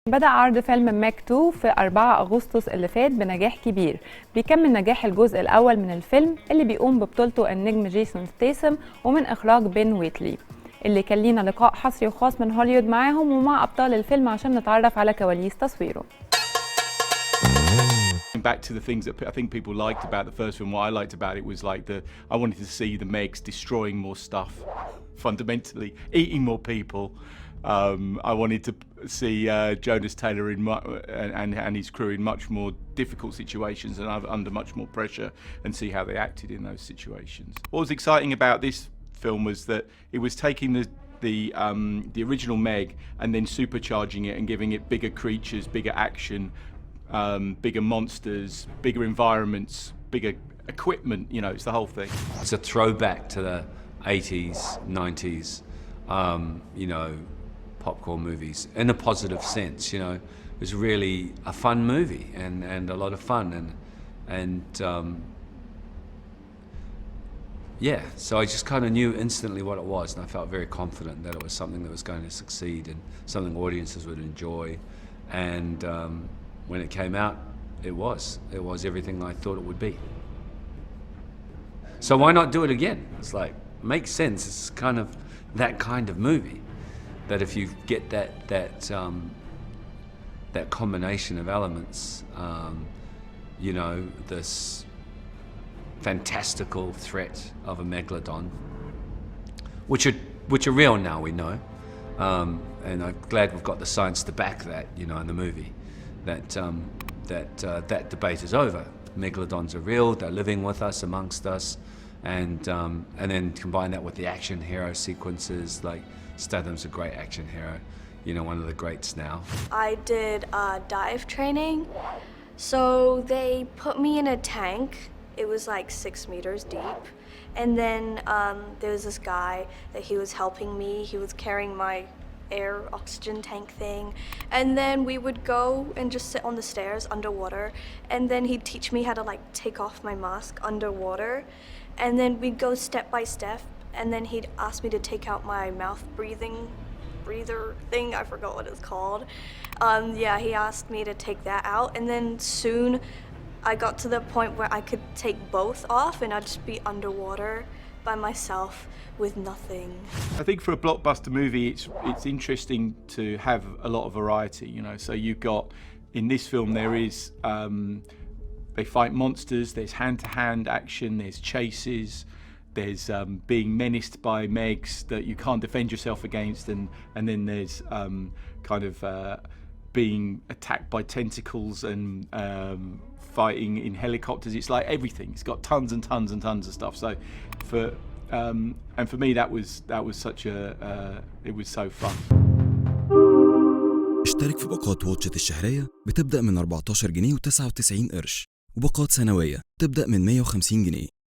بدأ عرض فيلم ميك 2 في 4 أغسطس اللي فات بنجاح كبير، بيكمل نجاح الجزء الأول من الفيلم اللي بيقوم ببطولته النجم جيسون ستيسم ومن إخراج بن ويتلي، اللي كان لينا لقاء حصري وخاص من هوليوود معاهم ومع أبطال الفيلم عشان نتعرف على كواليس تصويره. Back to the things that I think people liked about the first film. What I liked about it was like I wanted to see the Megs destroying more stuff, fundamentally eating more people. I wanted to see Jonas Taylor and his crew in much more difficult situations and under much more pressure, and see how they acted in those situations. What was exciting about this film was that it was taking the original Meg and then supercharging it and giving it bigger creatures, bigger action. Bigger monsters, bigger environments, bigger equipment, you know, it's the whole thing. It's a throwback to the 80s, 90s, you know, popcorn movies in a positive sense, you know. It was really a fun movie and a lot of fun and yeah, so I just kind of knew instantly what it was, and I felt very confident that it was something that was going to succeed and something audiences would enjoy. And when it came out, it was everything I thought it would be. So why not do it again? It's like, makes sense. It's kind of that kind of movie, that if you get that combination of elements, you know, this fantastical threat of a megalodon, which are real now, we know, and I'm glad we've got the science to back that, you know, in the movie. That debate is over. Megalodons are real. They're living with us, amongst us, and then combine that with the action hero sequences. Like Statham's a great action hero, you know, one of the greats now. I did dive training, so they put me in a tank. It was like 6 meters deep, and then there was this guy that he was helping me. He was carrying my air oxygen tank thing, and then we would go and just sit on the stairs underwater, and then he'd teach me how to like take off my mask underwater, and then we'd go step by step, and then he'd ask me to take out my mouth breather thing, I forgot what it's called. Yeah, he asked me to take that out, and then soon I got to the point where I could take both off and I'd just be underwater by myself with nothing. I think for a blockbuster movie, it's interesting to have a lot of variety, you know. So you've got, in this film, there is they fight monsters. There's hand-to-hand action. There's chases. There's being menaced by Megs that you can't defend yourself against, and then there's kind of being attacked by tentacles and fighting in helicopters. It's like everything. It's got tons and tons and tons of stuff. So and for me that was such it was so fun. اشترك في باقات واتشت الشهرية بتبدأ من 14 جنيه و99 قرش، وباقات سنوية تبدأ من 150 جنيه.